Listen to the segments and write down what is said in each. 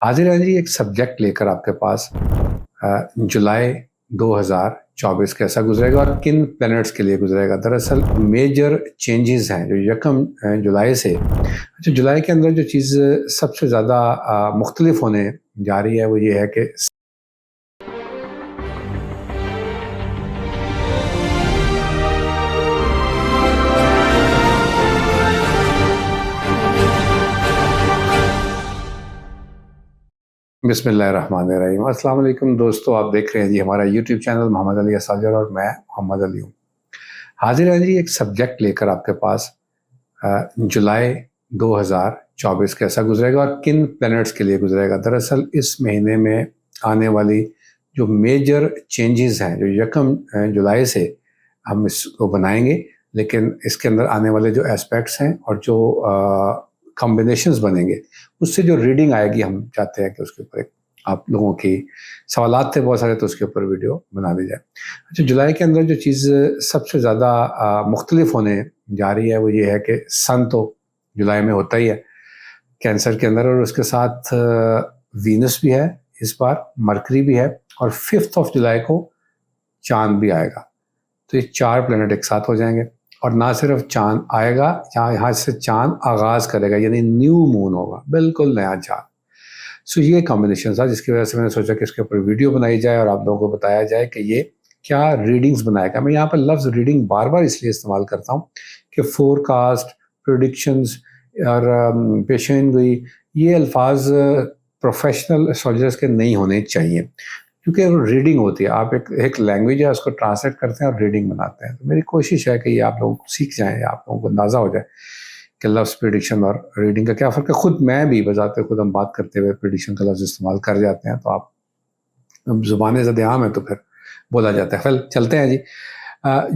हाजिर हैं जी एक सब्जेक्ट लेकर आपके पास। जुलाई 2024 कैसा गुजरेगा और किन प्लैनेट्स के लिए गुजरेगा। दरअसल मेजर चेंजेस हैं जो यकम जुलाई से, अच्छा जुलाई के अंदर जो चीज़ सबसे ज़्यादा मुख्तलिफ होने जा रही है वो ये है कि बिस्मिल्लाहिर्रहमानिर्रहीम। अस्सलाम वालेकुम दोस्तों, आप देख रहे हैं जी हमारा यूट्यूब चैनल मोहम्मद अली असाजर और मैं मोहम्मद अली हूँ। हाजिर हैं जी एक सब्जेक्ट लेकर आपके पास। जुलाई 2024 कैसा गुजरेगा और किन प्लैनेट्स के लिए गुजरेगा। दरअसल इस महीने में आने वाली जो मेजर चेंजेस हैं जो यकम जुलाई से हम इसको बनाएंगे, लेकिन इसके अंदर आने वाले जो एस्पेक्ट्स हैं और जो कॉम्बिनेशंस बनेंगे उससे जो रीडिंग आएगी, हम चाहते हैं कि उसके ऊपर एक आप लोगों की सवालात थे बहुत सारे, तो उसके ऊपर वीडियो बना दी जाए। अच्छा जुलाई के अंदर जो चीज़ सबसे ज़्यादा मुख्तलिफ होने जा रही है वो ये है कि सन तो जुलाई में होता ही है कैंसर के अंदर, और उसके साथ वीनस भी है, इस बार मरकरी भी है, और 5 जुलाई को चांद भी आएगा। तो ये 4 प्लैनेट एक साथ हो जाएंगे, और ना सिर्फ चांद आएगा, यहाँ से चांद आगाज़ करेगा, यानी न्यू मून होगा, बिल्कुल नया चांद। सो ये कॉम्बिनेशन था जिसकी वजह से मैंने सोचा कि इसके ऊपर वीडियो बनाई जाए और आप लोगों को बताया जाए कि ये क्या रीडिंग्स बनाएगा। मैं यहाँ पर लफ्ज़ रीडिंग बार बार इसलिए इस्तेमाल करता हूँ कि फोरकास्ट, प्रोडिक्शंस और पेशन गोई, ये अल्फाज प्रोफेशनल एस्ट्रोलॉजर्स के नहीं होने चाहिए, क्योंकि रीडिंग होती है, आप एक लैंग्वेज है उसको ट्रांसलेट करते हैं और रीडिंग बनाते हैं। तो मेरी कोशिश है कि ये आप लोग सीख जाएँ, आप लोगों को अंदाज़ा हो जाए कि लफ्ज़ प्रेडिक्शन और रीडिंग का क्या फ़र्क है। खुद मैं भी बजाते खुद हम बात करते हुए प्रेडिक्शन का लफ्ज़ इस्तेमाल कर जाते हैं, तो आप ज़ुबान ज़द-ए-आम है तो फिर बोला जाता है। फिर चलते हैं जी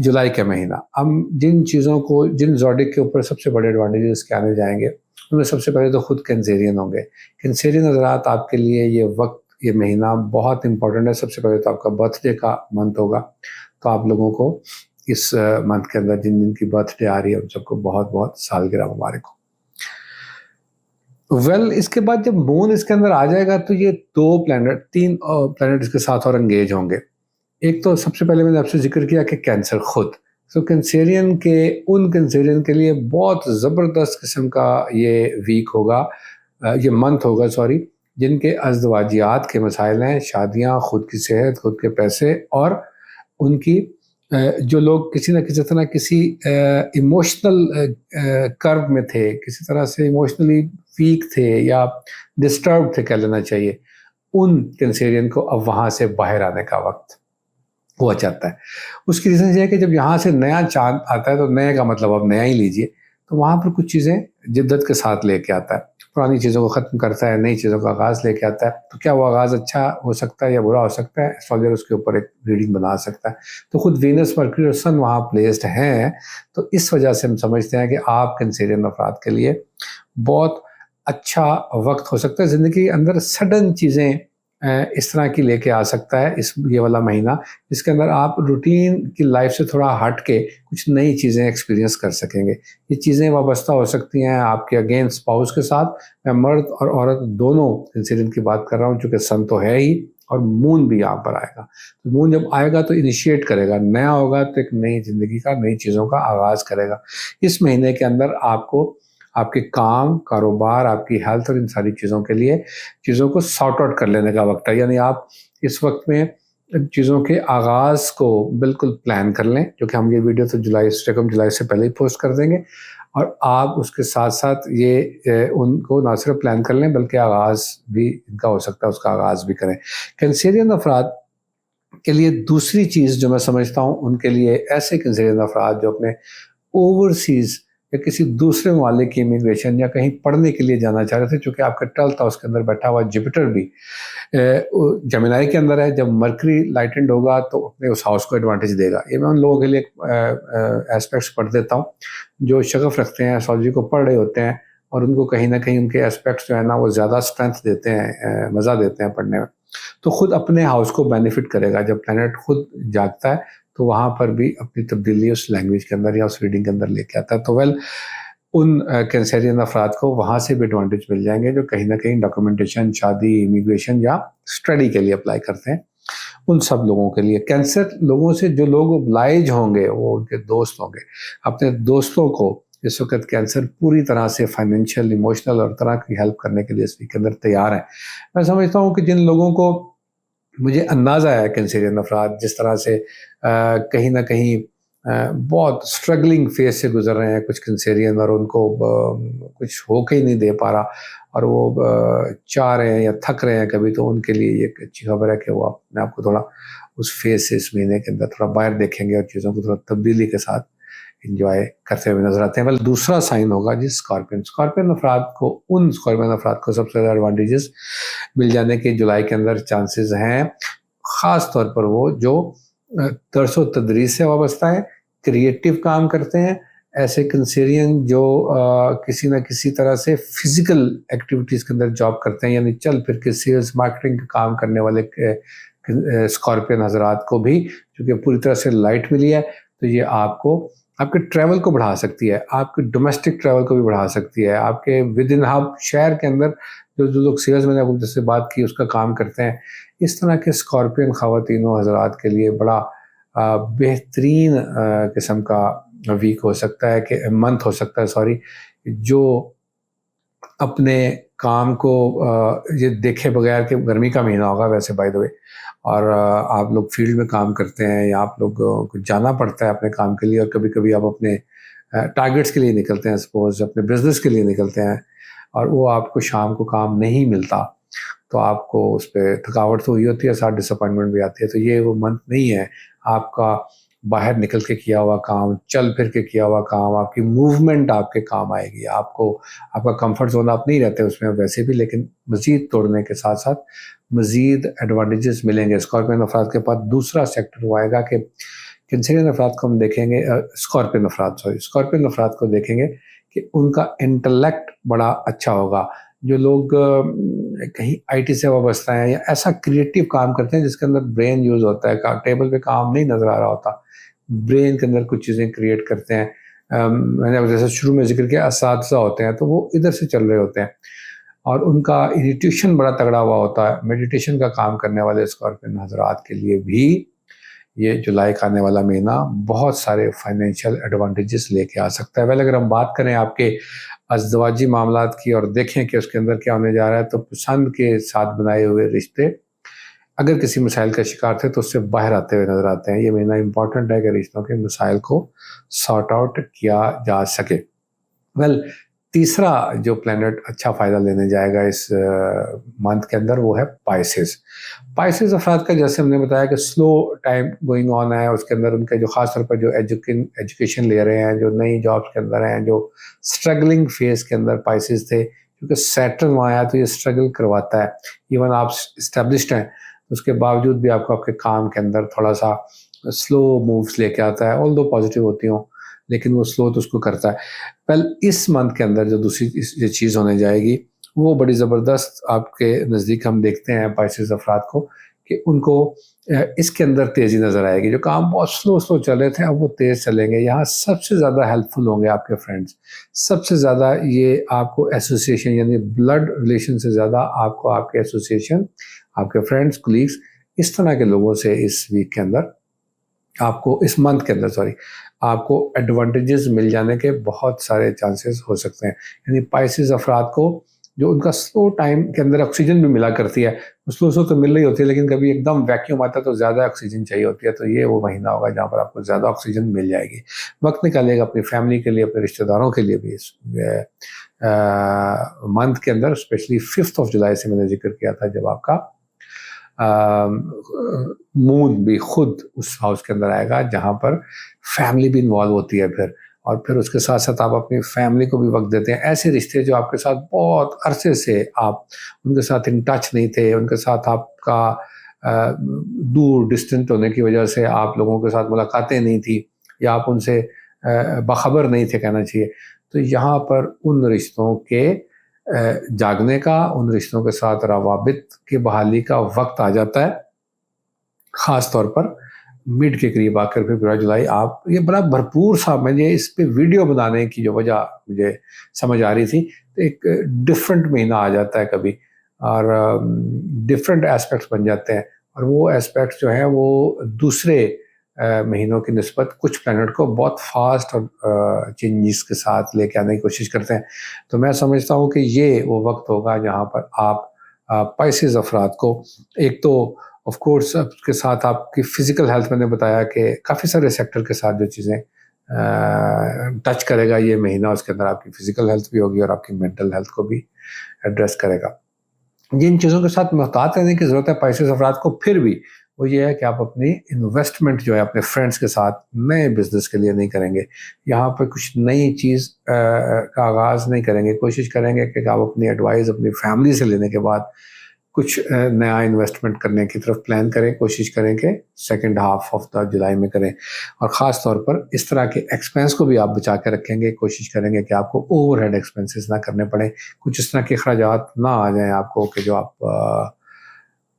जुलाई का महीना। हम जिन चीज़ों को, जिन ज़ोडिक के ऊपर सबसे बड़े एडवांटेजेस के आने जाएंगे, उनमें सबसे पहले तो खुद कैंसेरियन होंगे। कैंसेरियन हज़रात, आपके लिए ये वक्त, ये महीना बहुत इंपॉर्टेंट है। सबसे पहले तो आपका बर्थडे का मंथ होगा, तो आप लोगों को इस मंथ के अंदर जिन जिन की बर्थडे आ रही है उन सबको बहुत बहुत सालगिरह मुबारक हो। इसके बाद जब मून इसके अंदर आ जाएगा तो ये 3 प्लैनेट इसके साथ और एंगेज होंगे। एक तो सबसे पहले मैंने आपसे जिक्र किया कि कैंसर खुद, तो कैंसेरियन के लिए बहुत ज़बरदस्त किस्म का ये वीक होगा, ये मंथ होगा सॉरी, जिनके अज़दवाजियात के मसाइल हैं, शादियाँ, खुद की सेहत, खुद के पैसे, और उनकी जो लोग किसी न किसी तरह किसी इमोशनल कर्व में थे, किसी तरह से इमोशनली वीक थे या डिस्टर्ब थे कह लेना चाहिए, उन कैंसेरियन को अब वहाँ से बाहर आने का वक्त हुआ चाहता है। उसकी रीज़न ये है कि जब यहाँ से नया चाँद आता है, तो नए का मतलब आप नया ही लीजिए, तो वहाँ पर कुछ चीज़ें जिद्दत के साथ लेके आता है, पुरानी चीज़ों को ख़त्म करता है, नई चीज़ों का आगाज़ लेके आता है। तो क्या वो आगाज़ अच्छा हो सकता है या बुरा हो सकता है, एस्ट्रोलॉजर उसके ऊपर एक रीडिंग बना सकता है। तो खुद वीनस, मरकरी और सन वहाँ प्लेस्ड हैं, तो इस वजह से हम समझते हैं कि आप कैंसेरियन अफराद के लिए बहुत अच्छा वक्त हो सकता है। ज़िंदगी के अंदर सडन चीज़ें इस तरह की लेके आ सकता है इस ये वाला महीना, जिसके अंदर आप रूटीन की लाइफ से थोड़ा हट के कुछ नई चीज़ें एक्सपीरियंस कर सकेंगे। ये चीज़ें वाबस्ता हो सकती हैं आपके अगेन स्पाउस के साथ। मैं मर्द और औरत दोनों इंसिडेंट की बात कर रहा हूँ, चूँकि सन तो है ही और मून भी यहाँ पर आएगा। तो मून जब आएगा तो इनिशिएट करेगा, नया होगा, तो एक नई ज़िंदगी का, नई चीज़ों का आगाज़ करेगा। इस महीने के अंदर आपको आपके काम, कारोबार, आपकी हेल्थ और इन सारी चीज़ों के लिए चीज़ों को सॉर्ट आउट कर लेने का वक्त है। यानी आप इस वक्त में चीज़ों के आगाज़ को बिल्कुल प्लान कर लें, जो कि हम ये वीडियो तो जुलाई से पहले ही पोस्ट कर देंगे, और आप उसके साथ-साथ ये उनको ना सिर्फ प्लान कर लें बल्कि आगाज़ भी इनका हो सकता है, उसका आगाज़ भी करें। कैंसेरियन अफराद के लिए दूसरी चीज़ जो मैं समझता हूँ, उनके लिए ऐसे कैंसेरियन अफराद जो अपने ओवरसीज़ या किसी दूसरे ममालिक की इमिग्रेशन या कहीं पढ़ने के लिए जाना चाह रहे थे, चूँकि आपका 12th हाउस के अंदर बैठा हुआ जुपिटर भी जेमिनी के अंदर है। जब मरकरी लाइटेंड होगा तो अपने उस हाउस को एडवांटेज देगा। ये मैं उन लोगों के लिए एस्पेक्ट्स पढ़ देता हूँ जो शगफ रखते हैं, एस्ट्रोलॉजी को पढ़ रहे होते हैं, और उनको कहीं ना कहीं उनके एस्पेक्ट्स जो है ना वो ज़्यादा स्ट्रेंथ देते हैं, मज़ा देते हैं पढ़ने में। तो खुद अपने हाउस को बेनिफिट करेगा। जब प्लैनेट खुद जागता है तो वहाँ पर भी अपनी तब्दीली उस लैंग्वेज के अंदर या उस रीडिंग के अंदर लेके आता है। तो उन कैंसरियन अफराद को वहाँ से भी एडवांटेज मिल जाएंगे जो कहीं ना कहीं डॉक्यूमेंटेशन, शादी, इमिग्रेशन या स्टडी के लिए अप्लाई करते हैं। उन सब लोगों के लिए कैंसर लोगों से जो लोग ओब्लाइज होंगे वो उनके दोस्त होंगे। अपने दोस्तों को इस वक्त कैंसर पूरी तरह से फाइनेंशियल, इमोशनल और तरह की हेल्प करने के लिए इस वीक के अंदर तैयार है। मैं समझता हूँ कि जिन लोगों को, मुझे अंदाज़ा है कैंसरियन अफराद जिस तरह से कहीं ना कहीं बहुत स्ट्रगलिंग फेज से गुजर रहे हैं कुछ कैंसरियन, और उनको कुछ होके ही नहीं दे पा रहा और वो चाह रहे हैं या थक रहे हैं कभी, तो उनके लिए ये एक अच्छी खबर है कि वो अपने आप को थोड़ा उस फेज से इस महीने के अंदर थोड़ा बाहर देखेंगे और चीज़ों को थोड़ा तब्दीली के साथ इंजॉय करते हुए नजर आते हैं। वेल, दूसरा साइन होगा जी स्कॉर्पियन। उन स्कॉर्पियन अफराद को सबसे ज़्यादा एडवांटेजेस मिल जाने के जुलाई के अंदर चांसेस हैं, ख़ास तौर पर वो जो दर्स व तदरीस से वाबस्ता है, क्रिएटिव काम करते हैं, ऐसे कैंसरियन जो किसी न किसी तरह से फिजिकल एक्टिविटीज़ के अंदर जॉब करते हैं, यानी चल फिर के सेल्स मार्केटिंग का काम करने वाले स्कॉर्पियन हजरात को भी, क्योंकि पूरी तरह से लाइट मिली है, तो ये आपको आपके ट्रैवल को बढ़ा सकती है, आपके डोमेस्टिक ट्रैवल को भी बढ़ा सकती है, आपके विद इन हब शहर के अंदर जो लोग सेल्स, मैंने आपको जैसे बात की, उसका काम करते हैं, इस तरह के स्कॉर्पियन ख़वातीनों हज़रात के लिए बड़ा बेहतरीन किस्म का वीक हो सकता है, कि मंथ हो सकता है, सॉरी, जो अपने काम को ये देखे बगैर, कि गर्मी का महीना होगा वैसे बाय द वे, और आप लोग फील्ड में काम करते हैं या आप लोग को जाना पड़ता है अपने काम के लिए, और कभी कभी आप अपने टारगेट्स के लिए निकलते हैं, सपोज अपने बिजनेस के लिए निकलते हैं, और वो आपको शाम को काम नहीं मिलता, तो आपको उस पर थकावट तो हुई होती है, साथ डिसअपॉइंटमेंट भी आती है। तो ये वो मंथ नहीं है आपका बाहर निकल के किया हुआ काम, चल फिर के किया हुआ काम, आपकी मूवमेंट आपके काम आएगी, आपको आपका कंफर्ट जोन आप नहीं रहते उसमें वैसे भी, लेकिन मज़ीद तोड़ने के साथ साथ मज़ीद एडवांटेजेस मिलेंगे। स्कॉर्पियन अफराद के पास दूसरा सेक्टर वो आएगा कि कैंसरियन अफराद को हम देखेंगे, स्कॉर्पियन अफराद को देखेंगे कि उनका इंटेलेक्ट बड़ा अच्छा होगा। जो लोग कहीं आईटी से वाबस्ता हैं या ऐसा क्रिएटिव काम करते हैं जिसके अंदर ब्रेन यूज़ होता है, टेबल पे काम नहीं नज़र आ रहा होता, ब्रेन के अंदर कुछ चीज़ें क्रिएट करते हैं। मैंने जैसे शुरू में जिक्र किया, असातिज़ा होते हैं तो वो इधर से चल रहे होते हैं और उनका इन्ट्यूशन बड़ा तगड़ा हुआ होता है। मेडिटेशन का काम करने वाले स्कॉर्पियन हजरात के लिए भी ये जुलाई का आने वाला महीना बहुत सारे फाइनेंशियल एडवांटेजेस लेके आ सकता है। वेल, अगर हम बात करें आपके अज़दवाजी मामलात की और देखें कि उसके अंदर क्या होने जा रहा है, तो पसंद के साथ बनाए हुए रिश्ते अगर किसी मसाइल का शिकार थे तो उससे बाहर आते हुए नजर आते हैं। ये महीना इंपॉर्टेंट है कि रिश्तों के मसाइल को सॉर्ट आउट किया जा सके। वेल, तीसरा जो प्लैनेट अच्छा फ़ायदा लेने जाएगा इस मंथ के अंदर वो है पाइसेस अफराद का, जैसे हमने बताया कि स्लो टाइम गोइंग ऑन है, उसके अंदर उनके जो ख़ास तौर पर जो एजुकेशन ले रहे हैं, जो नई जॉब्स के अंदर हैं, जो स्ट्रगलिंग फेज़ के अंदर पाइसेस थे, क्योंकि सैटर्न वहाँ आया तो ये स्ट्रगल करवाता है। इवन आप इस्टेब्लिश्ड हैं उसके बावजूद भी आपको आपके काम के अंदर थोड़ा सा स्लो मूव्स लेके आता है, ऑल्दो पॉजिटिव होती हों, लेकिन वो स्लो तो उसको करता है। वेल, इस मंथ के अंदर जो दूसरी जो चीज़ होने जाएगी वो बड़ी ज़बरदस्त आपके नज़दीक हम देखते हैं पाइसेस अफराद को कि उनको इसके अंदर तेज़ी नज़र आएगी। जो काम बहुत स्लो चल रहे थे अब वो तेज़ चलेंगे। यहाँ सबसे ज़्यादा हेल्पफुल होंगे आपके फ्रेंड्स, सबसे ज़्यादा ये आपको एसोसिएशन, यानी ब्लड रिलेशन से ज़्यादा आपको आपके एसोसिएशन, आपके फ्रेंड्स, कोलीग्स, इस तरह के लोगों से इस वीक के अंदर आपको, इस मंथ के अंदर सॉरी, आपको एडवांटेजेस मिल जाने के बहुत सारे चांसेस हो सकते हैं। यानी पाइसेस अफराद को जो उनका स्लो टाइम के अंदर ऑक्सीजन भी मिला करती है, स्लो तो मिल रही होती है, लेकिन कभी एकदम वैक्यूम आता है तो ज़्यादा ऑक्सीजन चाहिए होती है, तो ये वो महीना होगा जहाँ पर आपको ज़्यादा ऑक्सीजन मिल जाएगी। वक्त निकालिएगा अपनी फैमिली के लिए, अपने रिश्तेदारों के लिए भी इस मंथ के अंदर, स्पेशली 5 जुलाई से मैंने जिक्र किया था जब आपका मून भी खुद उस हाउस के अंदर आएगा जहाँ पर फैमिली भी इन्वॉल्व होती है फिर उसके साथ साथ आप अपनी फैमिली को भी वक्त देते हैं। ऐसे रिश्ते जो आपके साथ बहुत अरसे से आप उनके साथ इन टच नहीं थे, उनके साथ आपका दूर डिस्टेंट होने की वजह से आप लोगों के साथ मुलाकातें नहीं थी या आप उनसे बाखबर नहीं थे कहना चाहिए, तो यहाँ पर उन रिश्तों के जागने का, उन रिश्तों के साथ रवाबित की बहाली का वक्त आ जाता है। ख़ास तौर पर मिड के करीब आकर फिर पूरा जुलाई आप ये बड़ा भरपूर सा, मुझे इस पे वीडियो बनाने की जो वजह मुझे समझ आ रही थी, तो एक डिफरेंट महीना आ जाता है कभी, और डिफरेंट एस्पेक्ट्स बन जाते हैं, और वो एस्पेक्ट्स जो हैं वो दूसरे महीनों की निस्बत कुछ प्लैनेट को बहुत फास्ट और चेंजेस के साथ लेके आने की कोशिश करते हैं। तो मैं समझता हूँ कि ये वो वक्त होगा जहाँ पर आप पाइसेस अफराद को, एक तो ऑफ कोर्स उसके साथ आपकी फिजिकल हेल्थ, मैंने बताया कि काफ़ी सारे सेक्टर के साथ जो चीज़ें टच करेगा ये महीना, उसके अंदर आपकी फिजिकल हेल्थ भी होगी और आपकी मेंटल हेल्थ को भी एड्रेस करेगा। जिन चीज़ों के साथ मुहतात रहने की ज़रूरत है पाइसेस अफराद को, फिर भी वो ये है कि आप अपनी इन्वेस्टमेंट जो है अपने फ्रेंड्स के साथ नए बिजनेस के लिए नहीं करेंगे, यहाँ पर कुछ नई चीज़ का आगाज़ नहीं करेंगे, कोशिश करेंगे कि आप अपनी एडवाइस अपनी फैमिली से लेने के बाद कुछ नया इन्वेस्टमेंट करने की तरफ प्लान करें, कोशिश करें कि सेकंड हाफ ऑफ द जुलाई में करें, और ख़ास तौर पर इस तरह के एक्सपेंस को भी आप बचा के रखेंगे, कोशिश करेंगे कि आपको ओवरहेड एक्सपेंसेस ना करने पड़े, कुछ इस तरह के अखराजात ना आ जाएं आपको कि जो आप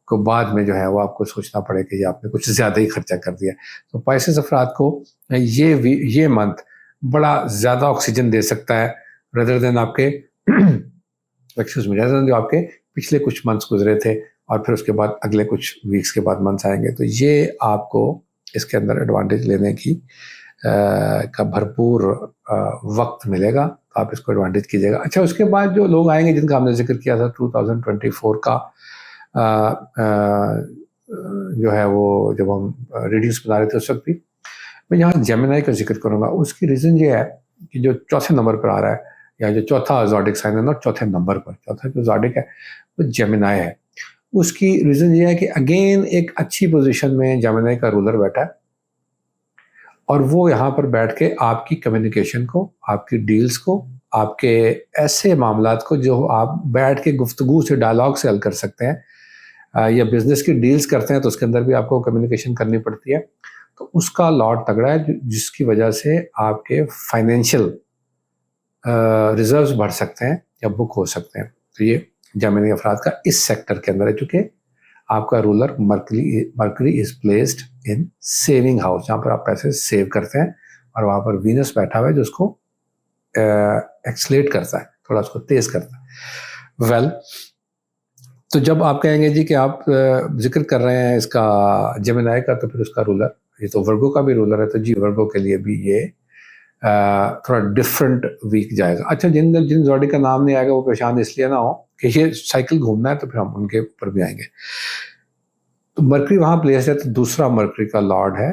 को बाद में जो है वो आपको सोचना पड़े कि ये आपने कुछ ज़्यादा ही खर्चा कर दिया। तो पाइसेस अफराद को ये मंथ बड़ा ज़्यादा ऑक्सीजन दे सकता है, रदर देन आपके एक्सक्यूज मी, रदर देन जो आपके पिछले कुछ मंथ्स गुजरे थे, और फिर उसके बाद अगले कुछ वीक्स के बाद मंथ्स आएंगे। तो ये आपको इसके अंदर एडवांटेज लेने की का भरपूर वक्त मिलेगा, तो आप इसको एडवांटेज कीजिएगा। अच्छा, उसके बाद जो लोग आएंगे जिनका हमने जिक्र किया था 2024 का जो है वो जब हम रिड्यूस बना रहे थे उस वक्त भी, मैं यहाँ जेमिनी का जिक्र करूँगा। उसकी रीज़न ये है कि जो चौथे नंबर पर आ रहा है, या जो चौथा ज़ोडिक साइन है ना, चौथे नंबर पर चौथा जो ज़ोडिक है वो जेमिनी है। उसकी रीज़न ये है कि अगेन एक अच्छी पोजीशन में जेमिनी का रूलर बैठा है, और वो यहाँ पर बैठ के आपकी कम्युनिकेशन को, आपकी डील्स को, आपके ऐसे मामलात को जो आप बैठ के गुफ्तगू से, डायलॉग से हल कर सकते हैं, या बिजनेस की डील्स करते हैं तो उसके अंदर भी आपको कम्युनिकेशन करनी पड़ती है, तो उसका लॉट तगड़ा है, जिसकी वजह से आपके फाइनेंशियल रिजर्व्स बढ़ सकते हैं या बुक हो सकते हैं। तो ये जेमिनी अफराद का इस सेक्टर के अंदर है, चूँकि आपका ruler mercury is placed in saving house, जहाँ पर आप पैसे सेव करते हैं, और वहाँ पर वीनस बैठा हुआ है जो उसको एक्सलेट करता है, थोड़ा उसको तेज करता है। वेल, तो जब आप कहेंगे जी कि आप जिक्र कर रहे हैं इसका जेमिनी का, तो फिर उसका रूलर, ये तो वर्गो का भी रूलर है, तो जी वर्गो के लिए भी ये थोड़ा डिफरेंट वीक जाएगा। अच्छा, जिन जिन ज़ोडिक का नाम नहीं आएगा वो परेशान इसलिए ना हो कि ये साइकिल घूमना है, तो फिर हम उनके ऊपर भी आएंगे। तो मरकरी वहाँ प्लेस है, तो दूसरा मरकरी का लॉर्ड है,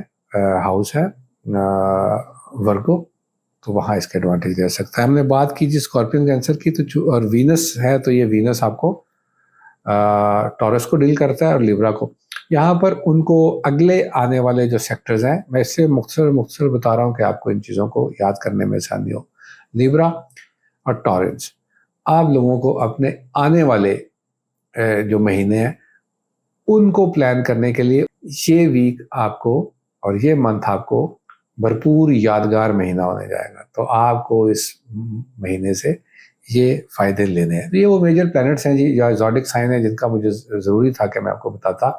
हाउस है वर्गो, तो वहाँ इसका एडवांटेज दे सकता है। हमने बात की जी स्कॉर्पियन कैंसर की, तो और वीनस है, तो ये वीनस आपको टॉरस को डील करता है और लिब्रा को। यहाँ पर उनको अगले आने वाले जो सेक्टर्स हैं, मैं इससे मुख्तसर बता रहा हूँ कि आपको इन चीज़ों को याद करने में आसानी हो। लिब्रा और टॉरस, आप लोगों को अपने आने वाले जो महीने हैं उनको प्लान करने के लिए ये वीक आपको और ये मंथ आपको भरपूर यादगार महीना होने जाएगा। तो आपको इस महीने से ये फ़ायदे लेने हैं। ये वो मेजर प्लैनेट्स हैं जी, या ज़ोडिक साइन है, जिनका मुझे ज़रूरी था कि मैं आपको बताता।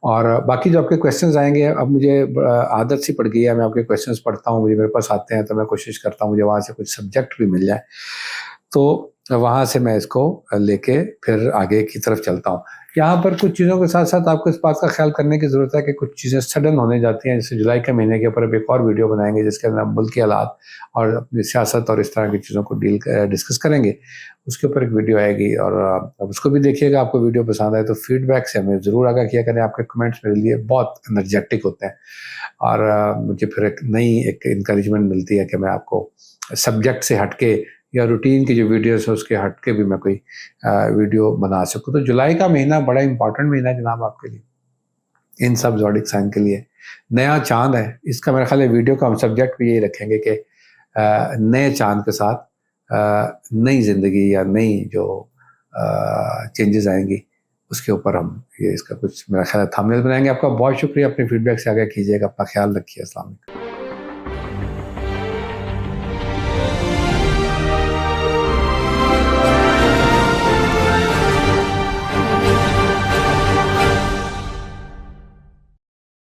और बाकी जो आपके क्वेश्चंस आएंगे, अब मुझे आदत सी पड़ गई है, मैं आपके क्वेश्चंस पढ़ता हूँ, मुझे मेरे पास आते हैं, तो मैं कोशिश करता हूँ मुझे वहाँ से कुछ सब्जेक्ट भी मिल जाए, तो वहाँ से मैं इसको लेके फिर आगे की तरफ चलता हूँ। यहाँ पर कुछ चीज़ों के साथ साथ आपको इस बात का ख्याल करने की ज़रूरत है कि कुछ चीज़ें सडन होने जाती हैं। जैसे जुलाई के महीने के ऊपर अब एक और वीडियो बनाएंगे जिसके अंदर हम मुल्क के हालात और अपनी सियासत और इस तरह की चीज़ों को डिस्कस करेंगे। उसके ऊपर एक वीडियो आएगी, और अब उसको भी देखिएगा। आपको वीडियो पसंद आए तो फीडबैक से हमें ज़रूर आगाह किया करें। आपके कमेंट्स मेरे लिए बहुत एनर्जेटिक होते हैं, और मुझे फिर एक इंकरेजमेंट मिलती है कि मैं आपको सब्जेक्ट से हटके या रूटीन की जो वीडियोस है उसके हट के भी मैं कोई वीडियो बना सकूँ। तो जुलाई का महीना बड़ा इंपॉर्टेंट महीना है जनाब आपके लिए, इन सब ज़ोडिक साइन के लिए। नया चांद है, इसका मेरा ख्याल है वीडियो का हम सब्जेक्ट भी यही रखेंगे कि नए चांद के साथ नई ज़िंदगी या नई जो चेंजेस आएंगी उसके ऊपर हम ये इसका कुछ मेरा ख्याल है थंबनेल बनाएंगे। आपका बहुत शुक्रिया, अपने फीडबैक से आगे कीजिएगा, अपना ख्याल रखिए। अस्सलाम वालेकुम।